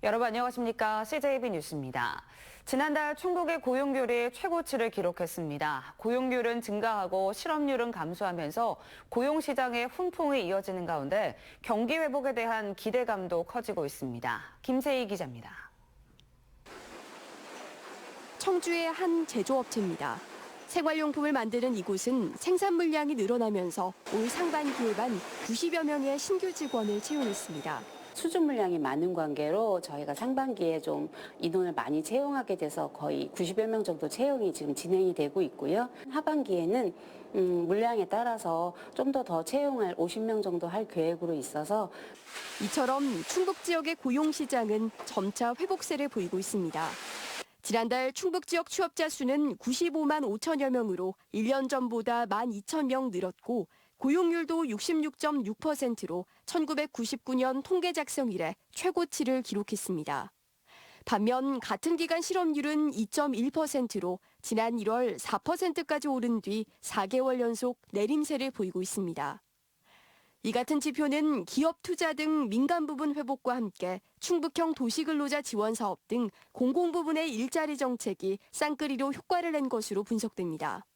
여러분 안녕하십니까? CJB 뉴스입니다. 지난달 충북의 고용률이 최고치를 기록했습니다. 고용률은 증가하고 실업률은 감소하면서 고용시장의 훈풍이 이어지는 가운데 경기 회복에 대한 기대감도 커지고 있습니다. 김세희 기자입니다. 청주의 한 제조업체입니다. 생활용품을 만드는 이곳은 생산 물량이 늘어나면서 올 상반기에만 90여 명의 신규 직원을 채용했습니다. 수주 물량이 많은 관계로 저희가 상반기에 좀 인원을 많이 채용하게 돼서 거의 90여 명 정도 채용이 지금 진행이 되고 있고요. 하반기에는 물량에 따라서 좀 더 채용할 50명 정도 할 계획으로 있어서 이처럼 충북 지역의 고용 시장은 점차 회복세를 보이고 있습니다. 지난달 충북 지역 취업자 수는 95만 5천여 명으로 1년 전보다 12,000명 늘었고 고용률도 66.6%로 1999년 통계 작성 이래 최고치를 기록했습니다. 반면 같은 기간 실업률은 2.1%로 지난 1월 4%까지 오른 뒤 4개월 연속 내림세를 보이고 있습니다. 이 같은 지표는 기업 투자 등 민간 부분 회복과 함께 충북형 도시근로자 지원 사업 등 공공 부분의 일자리 정책이 쌍끌이로 효과를 낸 것으로 분석됩니다.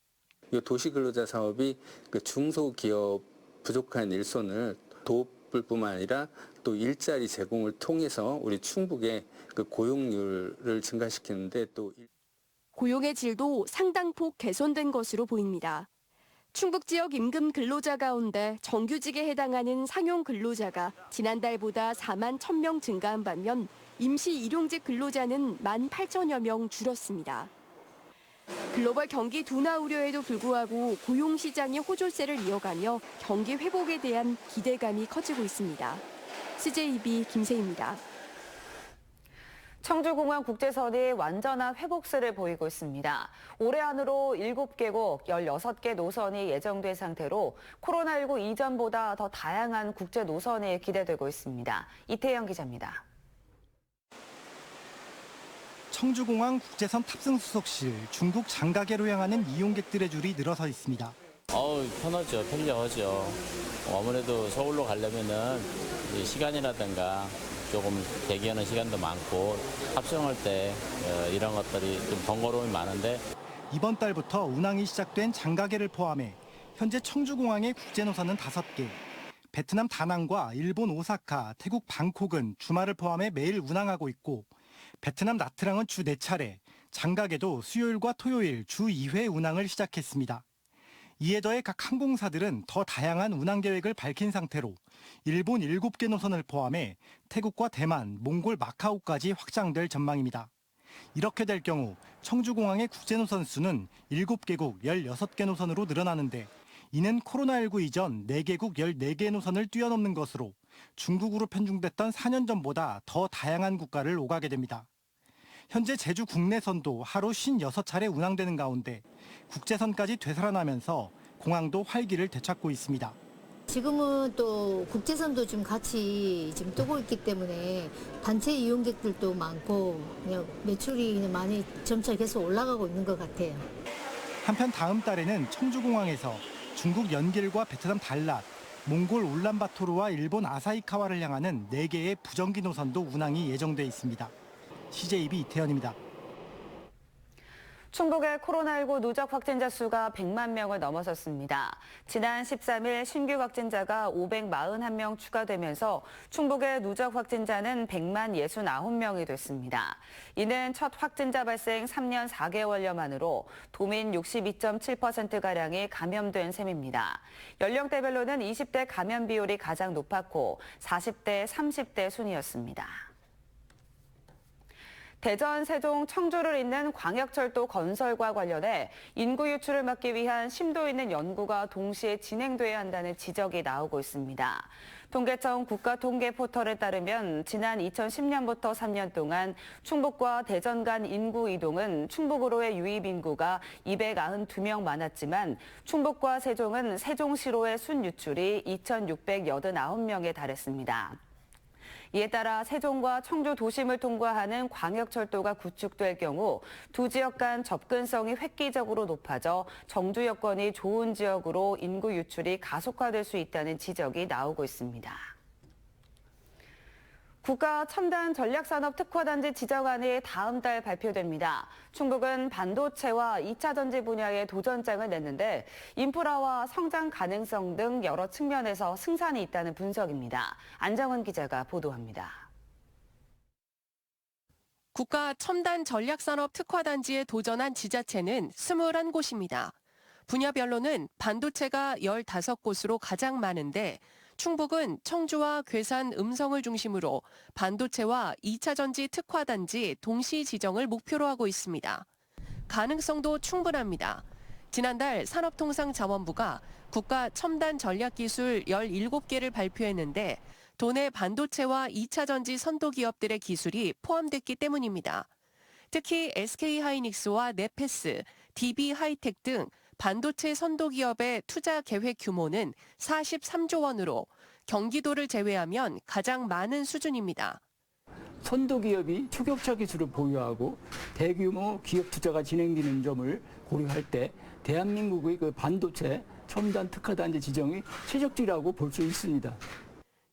이 도시근로자 사업이 중소기업 부족한 일손을 돕을 뿐만 아니라 또 일자리 제공을 통해서 우리 충북의 고용률을 증가시키는데 또 고용의 질도 상당폭 개선된 것으로 보입니다. 충북 지역 임금 근로자 가운데 정규직에 해당하는 상용 근로자가 지난달보다 4만 1,000명 증가한 반면 임시 일용직 근로자는 1만 8천여 명 줄었습니다. 글로벌 경기 둔화 우려에도 불구하고 고용 시장이 호조세를 이어가며 경기 회복에 대한 기대감이 커지고 있습니다. CJB 김세희입니다. 청주공항 국제선이 완전한 회복세를 보이고 있습니다. 올해 안으로 7개국 16개 노선이 예정된 상태로 코로나19 이전보다 더 다양한 국제 노선이 기대되고 있습니다. 이태영 기자입니다. 청주공항 국제선 탑승 수속실 중국 장가계로 향하는 이용객들의 줄이 늘어서 있습니다. 편하죠. 편리하죠. 아무래도 서울로 가려면은 시간이라든가 조금 대기하는 시간도 많고 합성할 때 이런 것들이 좀 번거로움이 많은데 이번 달부터 운항이 시작된 장가계를 포함해 현재 청주공항의 국제노선은 5개, 베트남 다낭과 일본 오사카, 태국 방콕은 주말을 포함해 매일 운항하고 있고 베트남 나트랑은 주 4차례, 장가계도 수요일과 토요일 주 2회 운항을 시작했습니다. 이에 더해 각 항공사들은 더 다양한 운항 계획을 밝힌 상태로 일본 7개 노선을 포함해 태국과 대만, 몽골, 마카오까지 확장될 전망입니다. 이렇게 될 경우 청주공항의 국제노선 수는 7개국 16개 노선으로 늘어나는데 이는 코로나19 이전 4개국 14개 노선을 뛰어넘는 것으로 중국으로 편중됐던 4년 전보다 더 다양한 국가를 오가게 됩니다. 현재 제주 국내선도 하루 56차례 운항되는 가운데 국제선까지 되살아나면서 공항도 활기를 되찾고 있습니다. 지금은 또 국제선도 좀 같이 지금 뜨고 있기 때문에 단체 이용객들도 많고 그냥 매출이 많이 점차 계속 올라가고 있는 것 같아요. 한편 다음 달에는 청주공항에서 중국 연길과 베트남 달랏, 몽골 울란바토르와 일본 아사히카와를 향하는 4개의 부정기 노선도 운항이 예정돼 있습니다. CJB 이태현입니다. 충북의 코로나19 누적 확진자 수가 100만 명을 넘어섰습니다. 지난 13일 신규 확진자가 541명 추가되면서 충북의 누적 확진자는 100만 69명이 됐습니다. 이는 첫 확진자 발생 3년 4개월여 만으로 도민 62.7%가량이 감염된 셈입니다. 연령대별로는 20대 감염 비율이 가장 높았고 40대, 30대 순이었습니다. 대전, 세종, 청주를 잇는 광역철도 건설과 관련해 인구 유출을 막기 위한 심도 있는 연구가 동시에 진행돼야 한다는 지적이 나오고 있습니다. 통계청 국가통계포털에 따르면 지난 2010년부터 3년 동안 충북과 대전 간 인구 이동은 충북으로의 유입 인구가 292명 많았지만 충북과 세종은 세종시로의 순유출이 2,689명에 달했습니다. 이에 따라 세종과 청주 도심을 통과하는 광역철도가 구축될 경우 두 지역 간 접근성이 획기적으로 높아져 정주 여건이 좋은 지역으로 인구 유출이 가속화될 수 있다는 지적이 나오고 있습니다. 국가 첨단 전략산업 특화단지 지정안이 다음 달 발표됩니다. 충북은 반도체와 2차 전지 분야에 도전장을 냈는데 인프라와 성장 가능성 등 여러 측면에서 승산이 있다는 분석입니다. 안정은 기자가 보도합니다. 국가 첨단 전략산업 특화단지에 도전한 지자체는 21곳입니다. 분야별로는 반도체가 15곳으로 가장 많은데 충북은 청주와 괴산, 음성을 중심으로 반도체와 2차 전지 특화단지 동시 지정을 목표로 하고 있습니다. 가능성도 충분합니다. 지난달 산업통상자원부가 국가 첨단 전략기술 17개를 발표했는데 도내 반도체와 2차 전지 선도 기업들의 기술이 포함됐기 때문입니다. 특히 SK하이닉스와 네페스, DB하이텍 등 반도체 선도 기업의 투자 계획 규모는 43조 원으로 경기도를 제외하면 가장 많은 수준입니다. 선도 기업이 초격차 기술을 보유하고 대규모 기업 투자가 진행되는 점을 고려할 때 대한민국의 그 반도체 첨단 특화단지 지정이 최적지라고 볼 수 있습니다.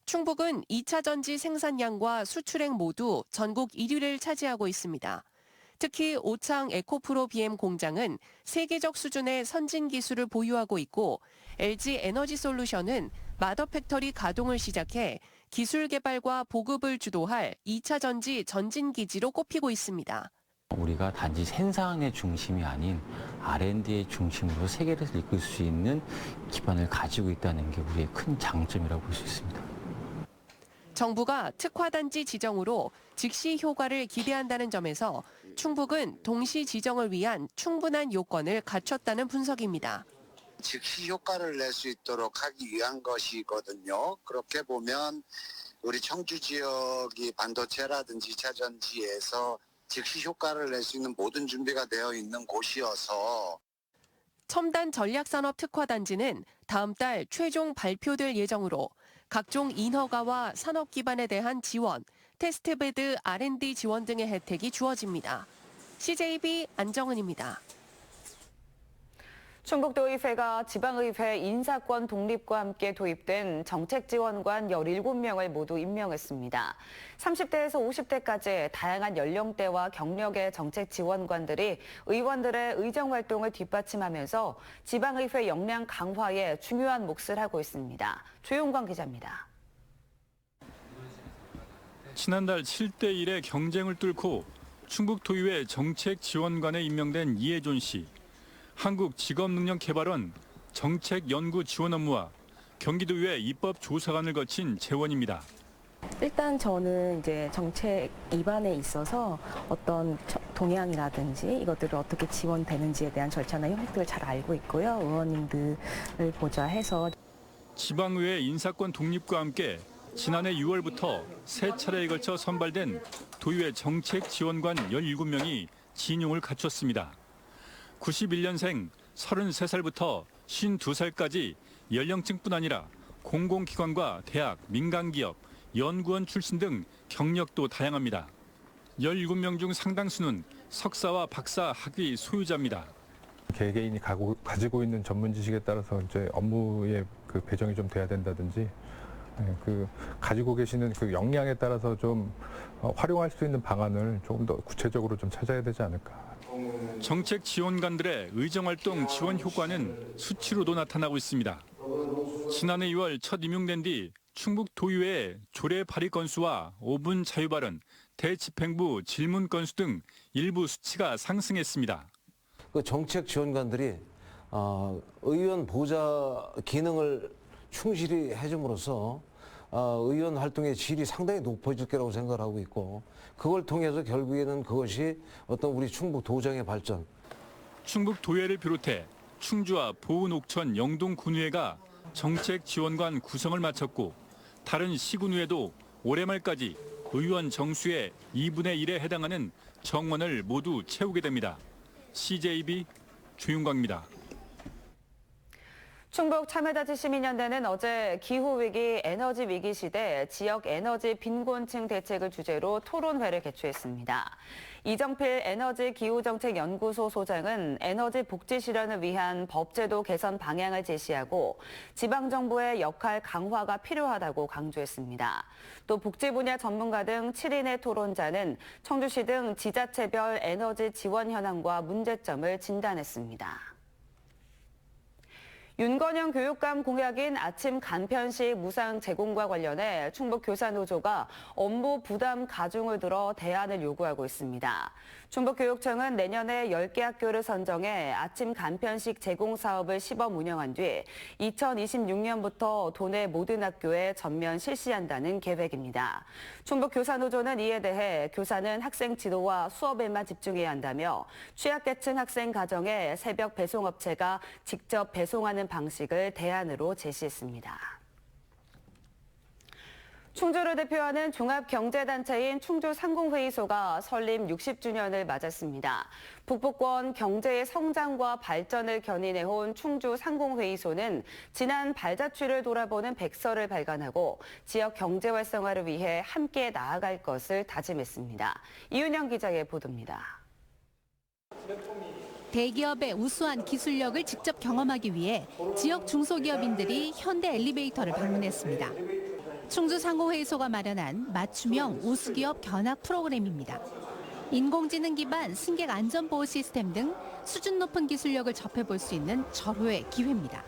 충북은 2차 전지 생산량과 수출액 모두 전국 1위를 차지하고 있습니다. 특히 오창 에코프로 BM 공장은 세계적 수준의 선진 기술을 보유하고 있고 LG 에너지솔루션은 마더팩터리 가동을 시작해 기술 개발과 보급을 주도할 2차 전지 전진 기지로 꼽히고 있습니다. 우리가 단지 생산의 중심이 아닌 R&D의 중심으로 세계를 이끌 수 있는 기반을 가지고 있다는 게 우리의 큰 장점이라고 볼 수 있습니다. 정부가 특화단지 지정으로 즉시 효과를 기대한다는 점에서 충북은 동시 지정을 위한 충분한 요건을 갖췄다는 분석입니다. 즉시 효과를 낼 수 있도록 하기 위한 것이거든요. 그렇게 보면 우리 청주 지역이 반도체라든지 2차 전지에서 즉시 효과를 낼 수 있는 모든 준비가 되어 있는 곳이어서 첨단 전략산업 특화단지는 다음 달 최종 발표될 예정으로 각종 인허가와 산업 기반에 대한 지원, 테스트베드 R&D 지원 등의 혜택이 주어집니다. CJB 안정은입니다. 충북도의회가 지방의회 인사권 독립과 함께 도입된 정책지원관 17명을 모두 임명했습니다. 30대에서 50대까지 다양한 연령대와 경력의 정책지원관들이 의원들의 의정활동을 뒷받침하면서 지방의회 역량 강화에 중요한 몫을 하고 있습니다. 조용광 기자입니다. 지난달 7대1의 경쟁을 뚫고 충북도의회 정책지원관에 임명된 이혜존 씨. 한국직업능력개발원 정책연구지원 업무와 경기도의회 입법조사관을 거친 재원입니다. 일단 저는 이제 정책 입안에 있어서 어떤 동향이라든지 이것들을 어떻게 지원되는지에 대한 절차나 형식들을 잘 알고 있고요. 의원님들을 보좌해서 지방의회 인사권 독립과 함께 지난해 6월부터 세 차례에 걸쳐 선발된 도의회 정책지원관 17명이 진용을 갖췄습니다. 91년생 33살부터 52살까지 연령층뿐 아니라 공공기관과 대학, 민간기업, 연구원 출신 등 경력도 다양합니다. 17명 중 상당수는 석사와 박사 학위 소유자입니다. 개개인이 가지고 있는 전문 지식에 따라서 이제 업무의 그 배정이 좀 돼야 된다든지 가지고 계시는 그 역량에 따라서 좀 활용할 수 있는 방안을 조금 더 구체적으로 좀 찾아야 되지 않을까. 정책 지원관들의 의정활동 지원 효과는 수치로도 나타나고 있습니다. 지난해 6월 첫 임용된 뒤 충북 도의회의 조례 발의 건수와 5분 자유발언, 대집행부 질문 건수 등 일부 수치가 상승했습니다. 그 정책 지원관들이 의원 보좌 기능을 충실히 해줌으로써 의원 활동의 질이 상당히 높아질 거라고 생각을 하고 있고 그걸 통해서 결국에는 그것이 어떤 우리 충북 도정의 발전. 충북 도의회를 비롯해 충주와 보은, 옥천, 영동 군의회가 정책 지원관 구성을 마쳤고 다른 시군의회도 올해 말까지 의원 정수의 2분의 1에 해당하는 정원을 모두 채우게 됩니다. CJB 조윤광입니다. 충북 참여자치시민연대는 어제 기후위기, 에너지위기 시대 지역 에너지 빈곤층 대책을 주제로 토론회를 개최했습니다. 이정필 에너지기후정책연구소 소장은 에너지 복지 실현을 위한 법제도 개선 방향을 제시하고 지방정부의 역할 강화가 필요하다고 강조했습니다. 또 복지 분야 전문가 등 7인의 토론자는 청주시 등 지자체별 에너지 지원 현황과 문제점을 진단했습니다. 윤건영 교육감 공약인 아침 간편식 무상 제공과 관련해 충북교사노조가 업무 부담 가중을 들어 대안을 요구하고 있습니다. 충북교육청은 내년에 10개 학교를 선정해 아침 간편식 제공 사업을 시범 운영한 뒤 2026년부터 도내 모든 학교에 전면 실시한다는 계획입니다. 충북교사노조는 이에 대해 교사는 학생 지도와 수업에만 집중해야 한다며 취약계층 학생 가정에 새벽 배송업체가 직접 배송하는 방식을 대안으로 제시했습니다. 충주를 대표하는 종합경제단체인 충주상공회의소가 설립 60주년을 맞았습니다. 북부권 경제의 성장과 발전을 견인해온 충주상공회의소는 지난 발자취를 돌아보는 백서를 발간하고 지역 경제 활성화를 위해 함께 나아갈 것을 다짐했습니다. 이윤영 기자의 보도입니다. 대기업의 우수한 기술력을 직접 경험하기 위해 지역 중소기업인들이 현대 엘리베이터를 방문했습니다. 충주상공회의소가 마련한 맞춤형 우수기업 견학 프로그램입니다. 인공지능 기반 승객 안전보호 시스템 등 수준 높은 기술력을 접해볼 수 있는 절호의 기회입니다.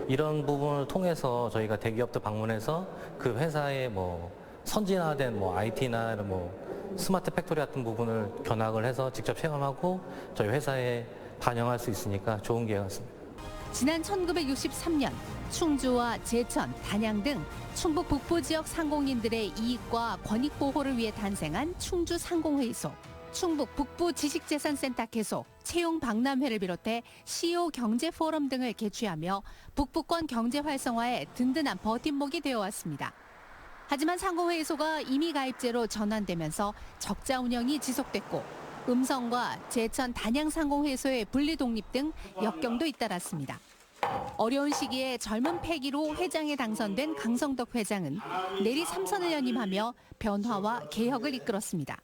이런 부분을 통해서 저희가 대기업도 방문해서 그 회사의 선진화된 IT나 스마트 팩토리 같은 부분을 견학을 해서 직접 체험하고 저희 회사에 반영할 수 있으니까 좋은 기회 같습니다. 지난 1963년 충주와 제천, 단양 등 충북 북부 지역 상공인들의 이익과 권익 보호를 위해 탄생한 충주상공회의소, 충북 북부 지식재산센터 개소, 채용 박람회를 비롯해 CEO 경제 포럼 등을 개최하며 북부권 경제 활성화에 든든한 버팀목이 되어왔습니다. 하지만 상공회의소가 임의 가입제로 전환되면서 적자 운영이 지속됐고 음성과 제천 단양 상공회의소의 분리 독립 등 역경도 잇따랐습니다. 어려운 시기에 젊은 패기로 회장에 당선된 강성덕 회장은 내리 3선을 연임하며 변화와 개혁을 이끌었습니다.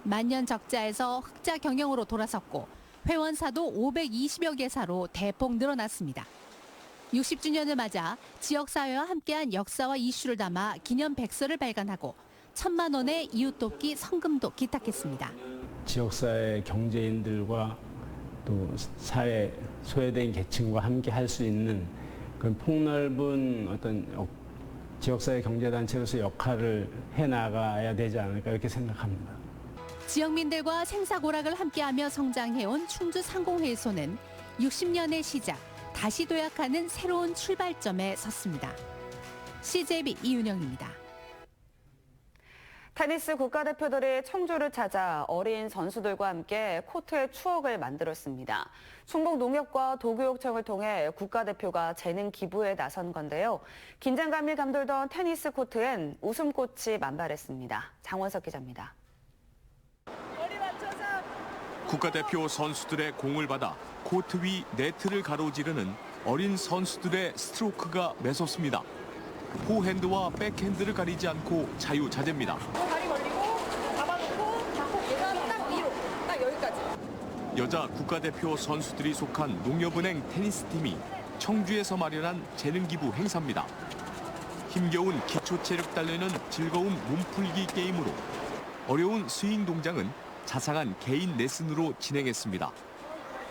만년 적자에서 흑자 경영으로 돌아섰고 회원사도 520여 개사로 대폭 늘어났습니다. 60주년을 맞아 지역사회와 함께한 역사와 이슈를 담아 기념 백서를 발간하고 1,000만 원의 이웃돕기 성금도 기탁했습니다. 지역사회 경제인들과 또 사회 소외된 계층과 함께 할 수 있는 그런 폭넓은 어떤 지역사회 경제단체로서 역할을 해나가야 되지 않을까 이렇게 생각합니다. 지역민들과 생사고락을 함께하며 성장해온 충주상공회의소는 60년의 시작, 다시 도약하는 새로운 출발점에 섰습니다. CJB 이윤영입니다. 테니스 국가대표들이 청주를 찾아 어린 선수들과 함께 코트의 추억을 만들었습니다. 충북농협과 도교육청을 통해 국가대표가 재능 기부에 나선 건데요. 긴장감이 감돌던 테니스 코트엔 웃음꽃이 만발했습니다. 장원석 기자입니다. 국가대표 선수들의 공을 받아 코트 위 네트를 가로지르는 어린 선수들의 스트로크가 매섭습니다. 포핸드와 백핸드를 가리지 않고 자유자재입니다. 다리 벌리고 잡아놓고 잡고 계단 딱 위로 딱 여기까지. 여자 국가대표 선수들이 속한 농협은행 테니스팀이 청주에서 마련한 재능기부 행사입니다. 힘겨운 기초체력 단련은 즐거운 몸풀기 게임으로 어려운 스윙 동작은 자상한 개인 레슨으로 진행했습니다.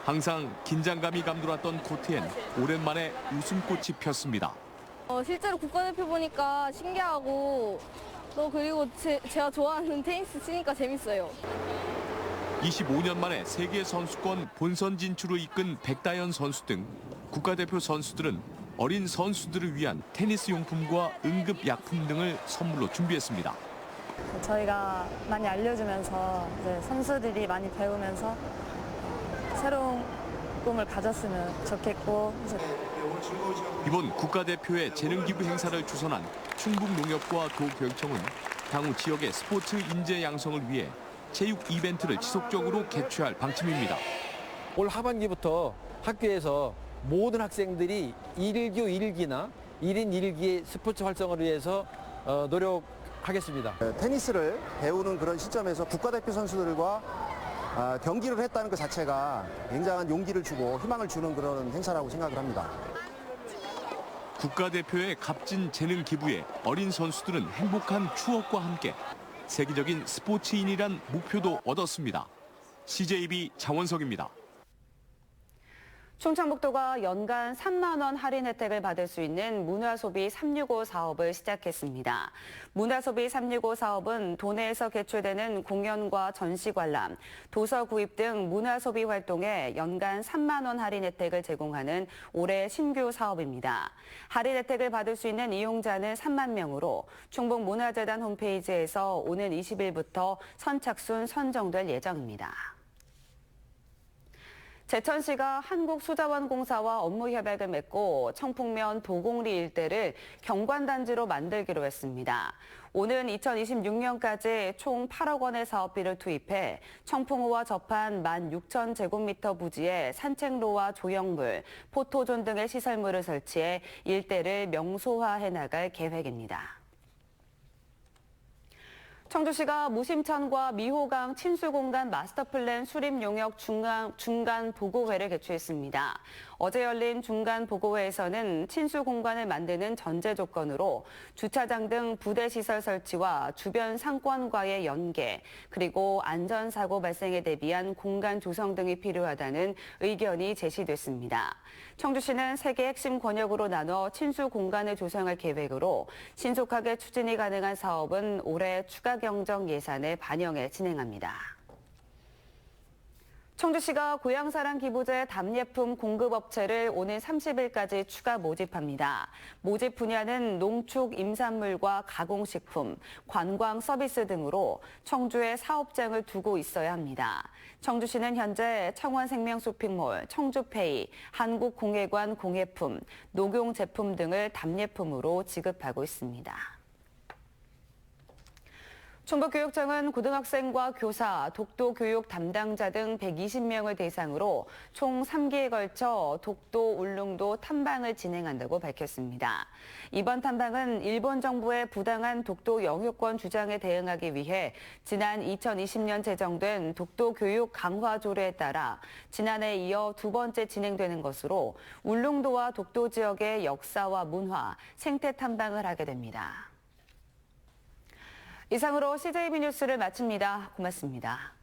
항상 긴장감이 감돌았던 코트엔 오랜만에 웃음꽃이 폈습니다. 실제로 국가대표 보니까 신기하고 또 그리고 제가 좋아하는 테니스 치니까 재밌어요. 25년 만에 세계 선수권 본선 진출을 이끈 백다연 선수 등 국가대표 선수들은 어린 선수들을 위한 테니스 용품과 응급 약품 등을 선물로 준비했습니다. 저희가 많이 알려주면서 이제 선수들이 많이 배우면서 새로운 꿈을 가졌으면 좋겠고. 이번 국가대표의 재능기부 행사를 주선한 충북농협과 도교육청은 향후 지역의 스포츠 인재 양성을 위해 체육 이벤트를 지속적으로 개최할 방침입니다. 올 하반기부터 학교에서 모든 학생들이 1교 1기나 1인 1기의 스포츠 활성화를 위해서 노력하겠습니다. 테니스를 배우는 그런 시점에서 국가대표 선수들과 경기를 했다는 것 자체가 굉장한 용기를 주고 희망을 주는 그런 행사라고 생각을 합니다. 국가대표의 값진 재능 기부에 어린 선수들은 행복한 추억과 함께 세계적인 스포츠인이란 목표도 얻었습니다. CJB 장원석입니다. 충청북도가 연간 3만 원 할인 혜택을 받을 수 있는 문화소비 365 사업을 시작했습니다. 문화소비 365 사업은 도내에서 개최되는 공연과 전시 관람, 도서 구입 등 문화소비 활동에 연간 3만 원 할인 혜택을 제공하는 올해 신규 사업입니다. 할인 혜택을 받을 수 있는 이용자는 3만 명으로 충북문화재단 홈페이지에서 오는 20일부터 선착순 선정될 예정입니다. 제천시가 한국수자원공사와 업무 협약을 맺고 청풍면 도곡리 일대를 경관단지로 만들기로 했습니다. 오는 2026년까지 총 8억 원의 사업비를 투입해 청풍호와 접한 16,000제곱미터 부지에 산책로와 조형물, 포토존 등의 시설물을 설치해 일대를 명소화해 나갈 계획입니다. 청주시가 무심천과 미호강 친수공간 마스터플랜 수립용역 중간 보고회를 개최했습니다. 어제 열린 중간 보고회에서는 친수공간을 만드는 전제 조건으로 주차장 등 부대시설 설치와 주변 상권과의 연계, 그리고 안전사고 발생에 대비한 공간 조성 등이 필요하다는 의견이 제시됐습니다. 청주시는 3개 핵심 권역으로 나눠 친수공간을 조성할 계획으로 신속하게 추진이 가능한 사업은 올해 추가 경정 예산에 반영해 진행합니다. 청주시가 고향사랑 기부제 답례품 공급업체를 오는 30일까지 추가 모집합니다. 모집 분야는 농축 임산물과 가공식품, 관광 서비스 등으로 청주에 사업장을 두고 있어야 합니다. 청주시는 현재 청원생명 쇼핑몰, 청주페이, 한국공예관 공예품, 녹용제품 등을 답례품으로 지급하고 있습니다. 충북교육청은 고등학생과 교사, 독도 교육 담당자 등 120명을 대상으로 총 3기에 걸쳐 독도, 울릉도 탐방을 진행한다고 밝혔습니다. 이번 탐방은 일본 정부의 부당한 독도 영유권 주장에 대응하기 위해 지난 2020년 제정된 독도 교육 강화 조례에 따라 지난해 이어 2번째 진행되는 것으로 울릉도와 독도 지역의 역사와 문화, 생태 탐방을 하게 됩니다. 이상으로 CJB 뉴스를 마칩니다. 고맙습니다.